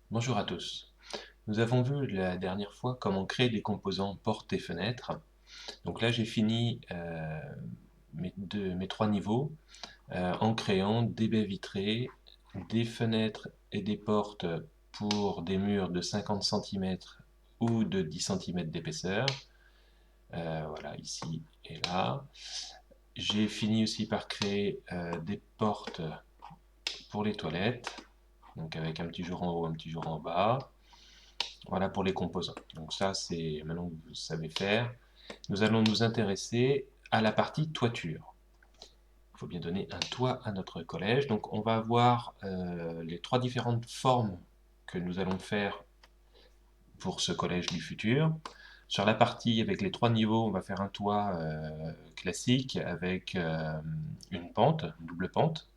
Bonjour à tous. Nous avons vu la dernière fois comment créer des composants portes et fenêtres. Donc là, j'ai fini mes trois niveaux en créant des baies vitrées, des fenêtres et des portes pour des murs de 50 cm ou de 10 cm d'épaisseur. Voilà, ici et là. J'ai fini aussi par créer des portes pour les toilettes, donc avec un petit jour en haut, un petit jour en bas. Voilà pour les composants. Donc ça, c'est maintenant que vous savez faire. Nous allons nous intéresser à la partie toiture. Il faut bien donner un toit à notre collège. Donc on va avoir les trois différentes formes que nous allons faire pour ce collège du futur. Sur la partie avec les trois niveaux, on va faire un toit classique avec une pente, une double pente.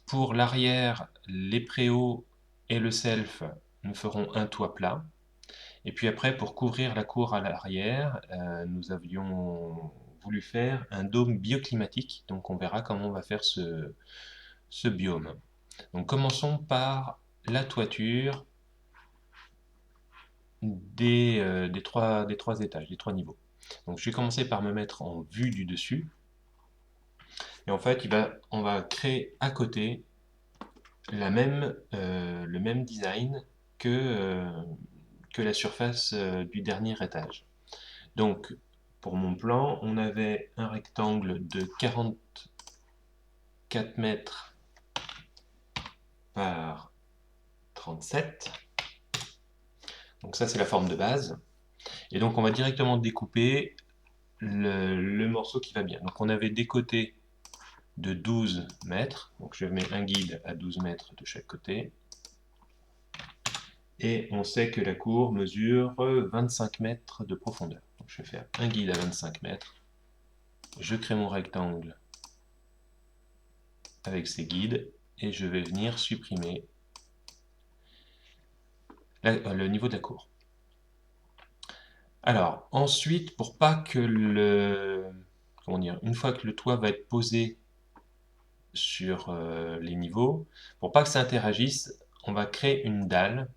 Pour l'arrière, les préaux et le self, nous ferons un toit plat. Et puis après, pour couvrir la cour à l'arrière, nous avions voulu faire un dôme bioclimatique. Donc on verra comment on va faire ce biome. Donc commençons par la toiture des trois étages, des trois niveaux. Donc je vais commencer par me mettre en vue du dessus. Et en fait, on va créer à côté le même design que la surface du dernier étage. Donc, pour mon plan, on avait un rectangle de 44 mètres par 37. Donc ça, c'est la forme de base. Et donc, on va directement découper le morceau qui va bien. Donc, on avait des côtés de 12 mètres. Donc, je mets un guide à 12 mètres de chaque côté. Et on sait que la cour mesure 25 mètres de profondeur. Donc, je vais faire un guide à 25 mètres. Je crée mon rectangle avec ces guides et je vais venir supprimer le niveau de la cour. Alors, ensuite, pour pas que comment dire, une fois que le toit va être posé sur les niveaux, pour pas que ça interagisse, on va créer une dalle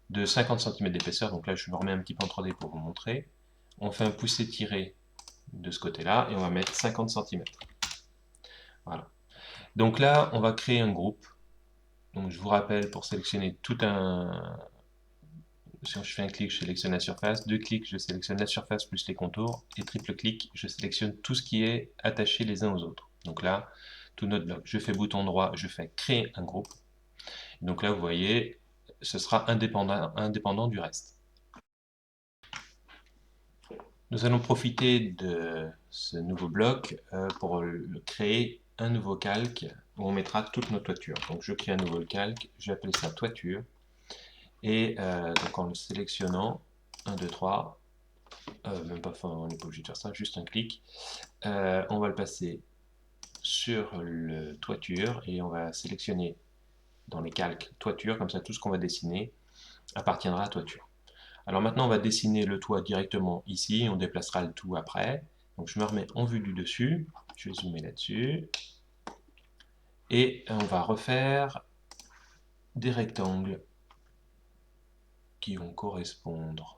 de 50 cm d'épaisseur. Donc là, je me remets un petit peu en 3D pour vous montrer. On fait un poussé-tiré de ce côté-là et on va mettre 50 cm. Voilà. Donc là, on va créer un groupe. Donc je vous rappelle, pour sélectionner tout un, si je fais un clic, je sélectionne la surface. Deux clics, je sélectionne la surface plus les contours. Et triple clic, je sélectionne tout ce qui est attaché les uns aux autres. Donc là, tout notre bloc. Je fais bouton droit, je fais créer un groupe. Donc là, vous voyez, ce sera indépendant du reste. Nous allons profiter de ce nouveau bloc pour créer un nouveau calque où on mettra toute notre toiture. Donc je crée un nouveau calque, j'appelle ça toiture. Et donc en le sélectionnant, 1, 2, 3, même pas, on n'est pas obligé de faire ça, juste un clic. On va le passer sur le toiture et on va sélectionner dans les calques toiture, comme ça tout ce qu'on va dessiner appartiendra à toiture. Alors maintenant on va dessiner le toit directement ici, on déplacera le tout après. Donc je me remets en vue du dessus, je vais zoomer là-dessus, et on va refaire des rectangles qui vont correspondre.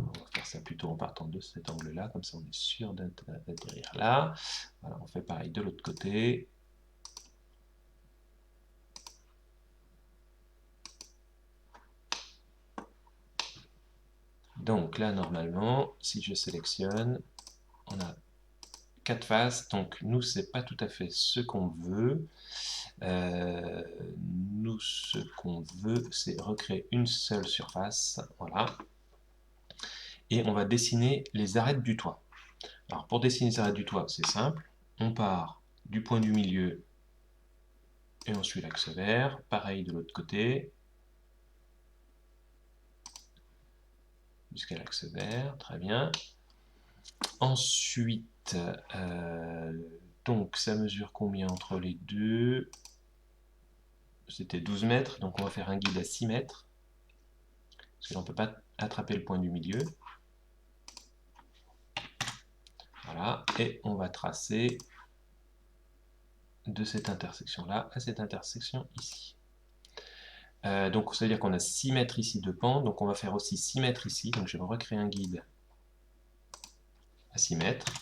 On va faire ça plutôt en partant de cet angle-là, comme ça on est sûr d'atterrir là. Voilà, on fait pareil de l'autre côté. Donc là, normalement, si je sélectionne, on a quatre faces. Donc nous, c'est pas tout à fait ce qu'on veut. Nous, ce qu'on veut, c'est recréer une seule surface. Voilà. Et on va dessiner les arêtes du toit. Alors pour dessiner les arêtes du toit, c'est simple. On part du point du milieu et on suit l'axe vert. Pareil de l'autre côté. Jusqu'à l'axe vert, très bien. Ensuite, donc ça mesure combien entre les deux? C'était 12 mètres, donc on va faire un guide à 6 mètres. Parce que là on ne peut pas attraper le point du milieu. Voilà, et on va tracer de cette intersection-là à cette intersection ici. Donc ça veut dire qu'on a 6 mètres ici de pente, donc on va faire aussi 6 mètres ici, donc je vais me recréer un guide à 6 mètres.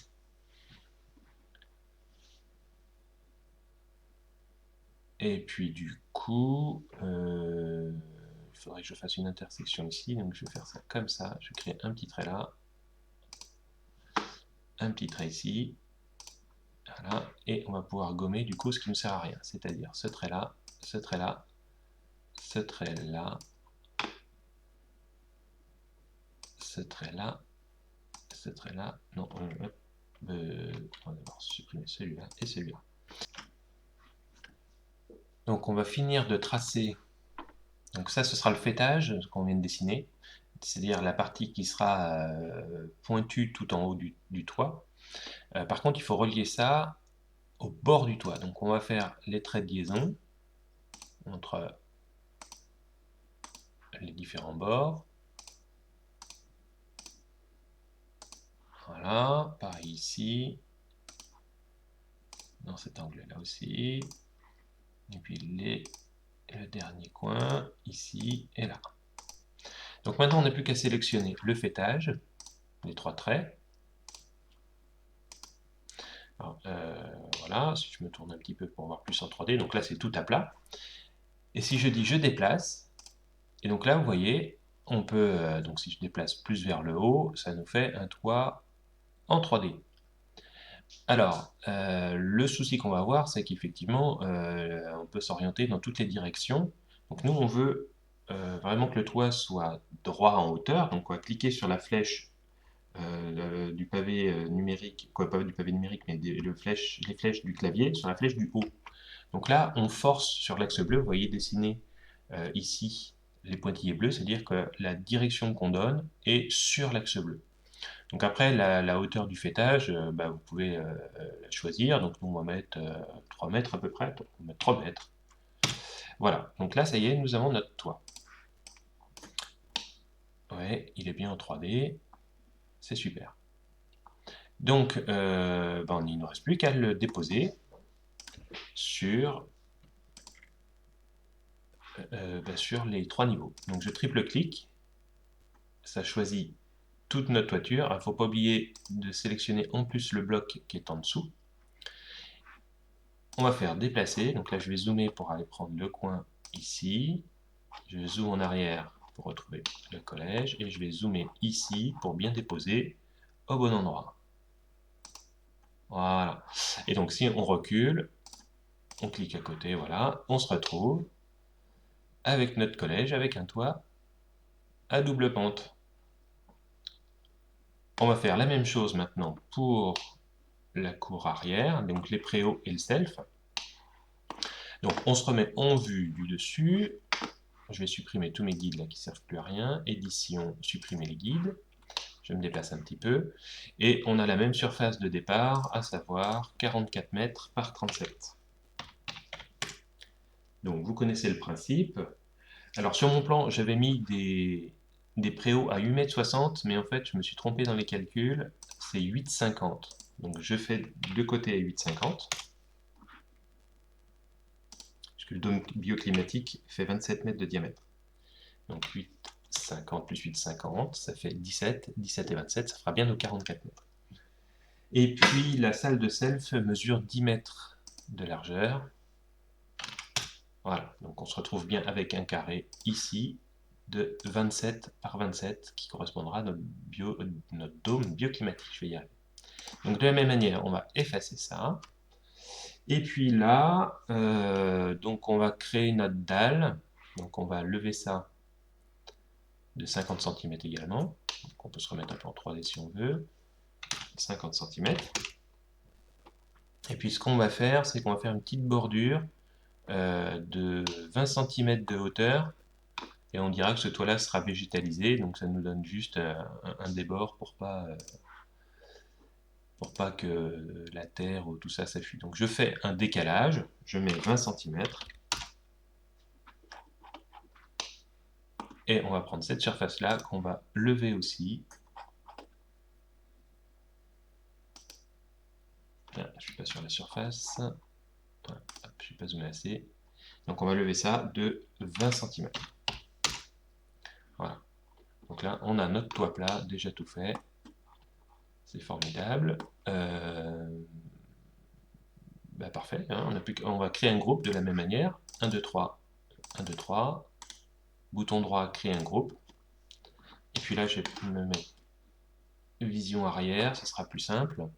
Et puis du coup, il faudrait que je fasse une intersection ici, donc je vais faire ça comme ça, je crée un petit trait là, un petit trait ici, voilà, et on va pouvoir gommer du coup ce qui ne sert à rien, c'est-à-dire ce trait là, ce trait là, ce trait là, ce trait là, ce trait là, non, on va d'abord supprimer celui-là et celui-là. Donc on va finir de tracer, donc ça ce sera le fêtage qu'on vient de dessiner, c'est-à-dire la partie qui sera pointue tout en haut du toit. Par contre il faut relier ça au bord du toit, donc on va faire les traits de liaison entre les différents bords. Voilà, pareil ici, dans cet angle-là aussi. Et puis le dernier coin, ici et là. Donc maintenant, on n'a plus qu'à sélectionner le fêtage, les 3 traits. Alors, voilà, si je me tourne un petit peu pour voir plus en 3D, donc là c'est tout à plat. Et si je dis je déplace, et donc là vous voyez, on peut, donc si je déplace plus vers le haut, ça nous fait un toit en 3D. Alors, le souci qu'on va avoir, c'est qu'effectivement, on peut s'orienter dans toutes les directions. Donc nous, on veut vraiment que le toit soit droit en hauteur. Donc on va cliquer sur la flèche du pavé numérique, quoi, pas du pavé numérique, mais les flèches du clavier, sur la flèche du haut. Donc là, on force sur l'axe bleu, vous voyez dessiner ici les pointillés bleus, c'est-à-dire que la direction qu'on donne est sur l'axe bleu. Donc après, la hauteur du fêtage, bah, vous pouvez la choisir. Donc nous, on va mettre 3 mètres à peu près. Donc on va mettre 3 mètres. Voilà, donc là, ça y est, nous avons notre toit. Ouais, il est bien en 3D. C'est super. Donc, bah, il ne nous reste plus qu'à le déposer sur, sur les 3 niveaux. Donc je triple-clique. Ça choisit toute notre toiture. Il ne faut pas oublier de sélectionner en plus le bloc qui est en dessous. On va faire déplacer, donc là je vais zoomer pour aller prendre le coin ici, je zoome en arrière pour retrouver le collège, et je vais zoomer ici pour bien déposer au bon endroit. Voilà. Et donc si on recule, on clique à côté, voilà, on se retrouve avec notre collège, avec un toit à double pente. On va faire la même chose maintenant pour la cour arrière, donc les préaux et le self. Donc on se remet en vue du dessus. Je vais supprimer tous mes guides là qui ne servent plus à rien. Édition, supprimer les guides. Je me déplace un petit peu. Et on a la même surface de départ, à savoir 44 mètres par 37. Donc vous connaissez le principe. Alors sur mon plan, j'avais mis des préaux à 8,60 m, mais en fait je me suis trompé dans les calculs. C'est 8,50 m. Donc je fais deux côtés à 8,50 m. Puisque le dôme bioclimatique fait 27 mètres de diamètre. Donc 8,50 plus 8,50, ça fait 17. 17 et 27, ça fera bien nos 44 mètres. Et puis la salle de self mesure 10 mètres de largeur. Voilà, donc on se retrouve bien avec un carré ici de 27 par 27 qui correspondra à notre dôme bioclimatique. Je vais y arriver. Donc de la même manière, on va effacer ça. Et puis là, donc on va créer notre dalle. Donc on va lever ça de 50 cm également. Donc on peut se remettre un peu en 3D si on veut. 50 cm. Et puis ce qu'on va faire, c'est qu'on va faire une petite bordure de 20 cm de hauteur. Et on dira que ce toit-là sera végétalisé. Donc ça nous donne juste un débord pour pas que la terre ou tout ça s'affuit. Donc je fais un décalage. Je mets 20 cm. Et on va prendre cette surface-là qu'on va lever aussi. Ah, je ne suis pas sur la surface. Hop, je ne suis pas zoomé assez. Donc on va lever ça de 20 cm. Voilà. Donc là, on a notre toit plat déjà tout fait. C'est formidable. Bah parfait, hein, on va créer un groupe de la même manière. 1, 2, 3, 1, 2, 3. Bouton droit, créer un groupe. Et puis là, je vais me mettre vision arrière, ça sera plus simple.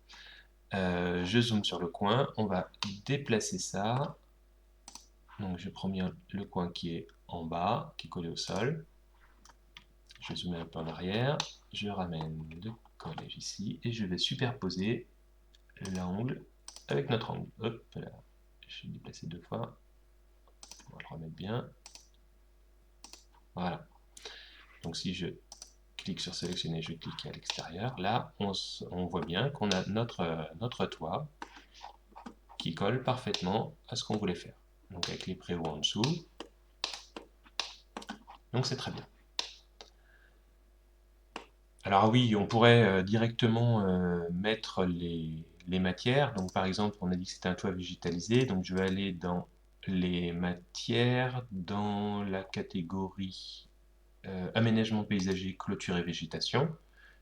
Je zoome sur le coin, on va déplacer ça. Donc je prends bien le coin qui est en bas, qui est collé au sol. Je zoome un peu en arrière, je ramène le collège ici, et je vais superposer l'angle avec notre angle. Hop là, je vais déplacer 2 fois, on va le remettre bien. Voilà. Donc si je clique sur sélectionner, je clique à l'extérieur, là on voit bien qu'on a notre toit qui colle parfaitement à ce qu'on voulait faire. Donc avec les préaux en dessous, donc c'est très bien. Alors oui, on pourrait directement mettre les matières. Donc par exemple, on a dit que c'était un toit végétalisé, donc je vais aller dans les matières, dans la catégorie aménagement paysager, clôture et végétation.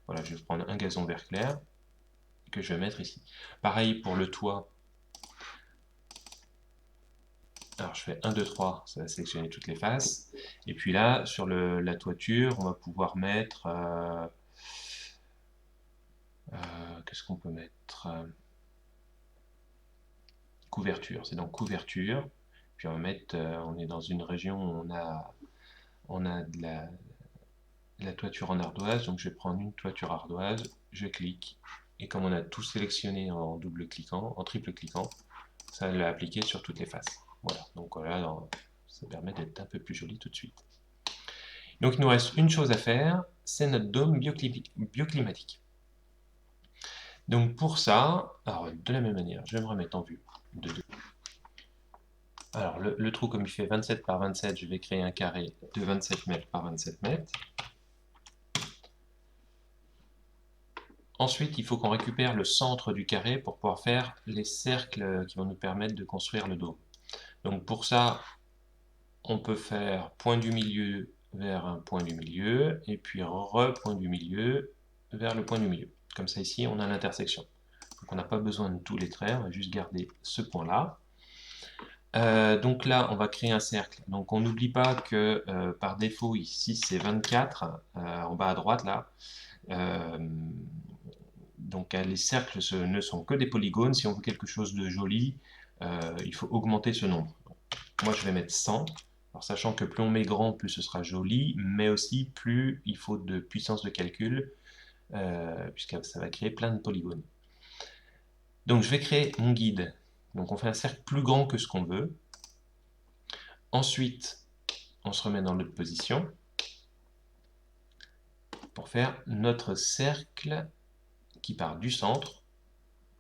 Voilà, je vais prendre un gazon vert clair que je vais mettre ici. Pareil pour le toit. Alors je fais 1, 2, 3, ça va sélectionner toutes les faces. Et puis là, sur la toiture, on va pouvoir mettre... qu'est-ce qu'on peut mettre? Couverture, c'est donc couverture. Puis on va mettre, on est dans une région où on a de la toiture en ardoise, donc je vais prendre une toiture ardoise, je clique, et comme on a tout sélectionné en double cliquant, en triple cliquant, ça l'a appliqué sur toutes les faces. Voilà, donc voilà, ça permet d'être un peu plus joli tout de suite. Donc il nous reste une chose à faire, c'est notre dôme bioclimatique. Donc pour ça, alors de la même manière, je vais me remettre en vue de 2. Alors le trou, comme il fait 27 par 27, je vais créer un carré de 27 mètres par 27 mètres. Ensuite, il faut qu'on récupère le centre du carré pour pouvoir faire les cercles qui vont nous permettre de construire le dôme. Donc pour ça, on peut faire point du milieu vers un point du milieu, et puis point du milieu vers le point du milieu. Comme ça ici, on a l'intersection. Donc on n'a pas besoin de tous les traits, on va juste garder ce point-là. Donc là, on va créer un cercle. Donc on n'oublie pas que par défaut, ici c'est 24, en bas à droite là. Donc les cercles ne sont que des polygones. Si on veut quelque chose de joli, il faut augmenter ce nombre. Moi je vais mettre 100. Alors, sachant que plus on met grand, plus ce sera joli, mais aussi plus il faut de puissance de calcul, puisque ça va créer plein de polygones. Donc je vais créer mon guide. Donc on fait un cercle plus grand que ce qu'on veut. Ensuite, on se remet dans l'autre position pour faire notre cercle qui part du centre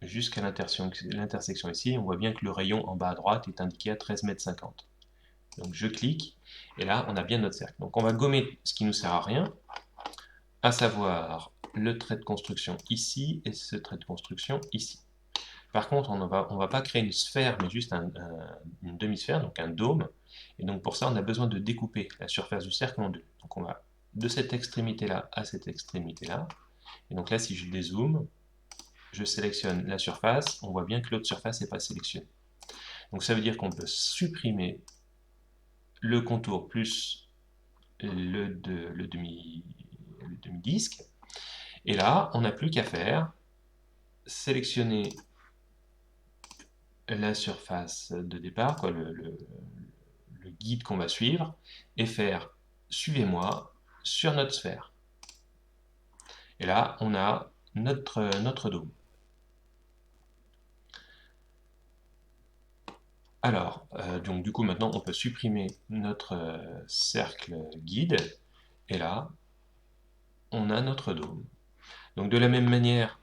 jusqu'à l'intersection ici. On voit bien que le rayon en bas à droite est indiqué à 13,50 m. Donc je clique, et là on a bien notre cercle. Donc on va gommer ce qui ne nous sert à rien, à savoir le trait de construction ici et ce trait de construction ici. Par contre, on ne va pas créer une sphère, mais juste une demi-sphère, donc un dôme. Et donc pour ça, on a besoin de découper la surface du cercle en deux. Donc on va de cette extrémité-là à cette extrémité-là. Et donc là, si je dézoome, je sélectionne la surface, on voit bien que l'autre surface n'est pas sélectionnée. Donc ça veut dire qu'on peut supprimer le contour plus le demi-disque. Et là, on n'a plus qu'à faire sélectionner la surface de départ, quoi, le guide qu'on va suivre, et faire suivez-moi sur notre sphère. Et là, on a notre dôme. Alors, donc du coup, maintenant, on peut supprimer notre cercle guide, et là, on a notre dôme. Donc de la même manière,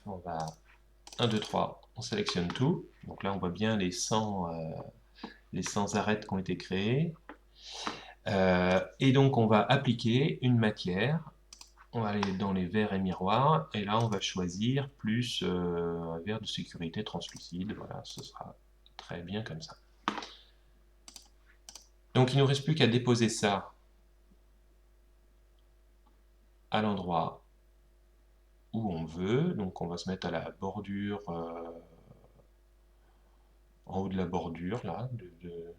on va 1, 2, 3, on sélectionne tout. Donc là, on voit bien les 100 arêtes qui ont été créées. Et donc, on va appliquer une matière. On va aller dans les verres et miroirs. Et là, on va choisir plus un verre de sécurité translucide. Voilà, ce sera très bien comme ça. Donc il ne nous reste plus qu'à déposer ça à l'endroit où on veut. Donc on va se mettre à la bordure, en haut de la bordure là, de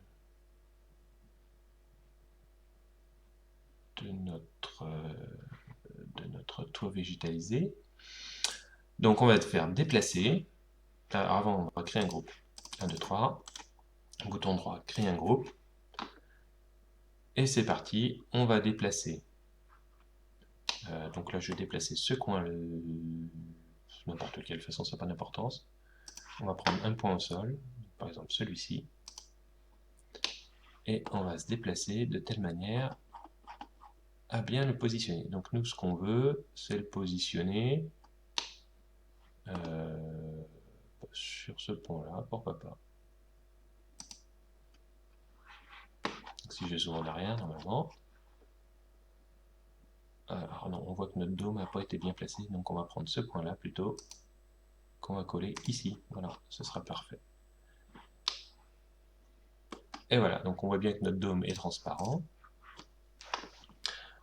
notre toit végétalisé. Donc on va te faire déplacer. Alors avant, on va créer un groupe. 1, 2, 3. Bouton droit, créer un groupe. Et c'est parti, on va déplacer. Donc là, je vais déplacer ce coin, n'importe quelle façon, ça n'a pas d'importance. On va prendre un point au sol, par exemple celui-ci. Et on va se déplacer de telle manière à bien le positionner. Donc nous, ce qu'on veut, c'est le positionner sur ce point-là, pourquoi pas. Donc, si je zoome en arrière, normalement. Alors non, on voit que notre dôme n'a pas été bien placé, donc on va prendre ce point-là plutôt, qu'on va coller ici. Voilà, ce sera parfait. Et voilà, donc on voit bien que notre dôme est transparent.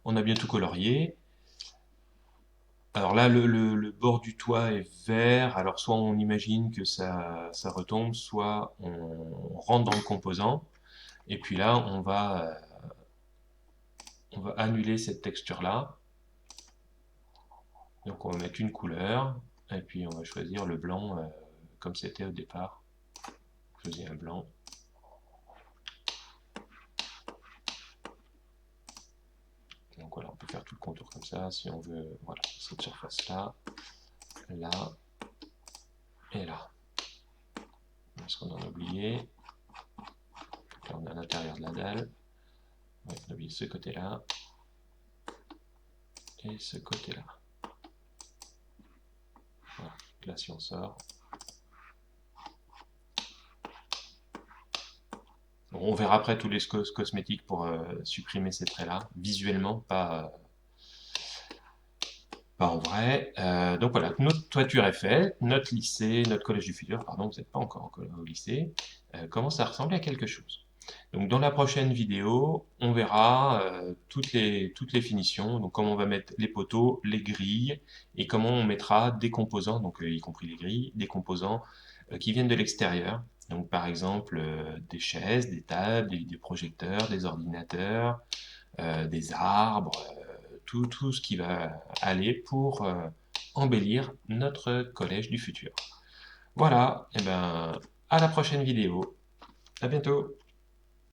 On a bien tout colorié. Alors là, le bord du toit est vert, alors soit on imagine que ça retombe, soit on rentre dans le composant, et puis là, on va annuler cette texture-là. Donc on va mettre une couleur, et puis on va choisir le blanc comme c'était au départ. Choisir un blanc. Donc voilà, on peut faire tout le contour comme ça, si on veut, voilà, cette surface-là, là, et là. Est-ce qu'on en a oublié? Là, on est à l'intérieur de la dalle. On a oublié ce côté-là. Et ce côté-là. Voilà. Là, si on sort. Bon, on verra après tous les cosmétiques pour supprimer ces traits-là, visuellement, pas en vrai. Donc voilà, notre toiture est faite, notre lycée, notre collège du futur, pardon, vous n'êtes pas encore au lycée, commence à ressembler à quelque chose. Donc dans la prochaine vidéo, on verra toutes les finitions, donc comment on va mettre les poteaux, les grilles, et comment on mettra des composants, donc y compris les grilles, des composants qui viennent de l'extérieur. Donc par exemple des chaises, des tables, des projecteurs, des ordinateurs, des arbres, tout ce qui va aller pour embellir notre collège du futur. Voilà, et ben à la prochaine vidéo. À bientôt.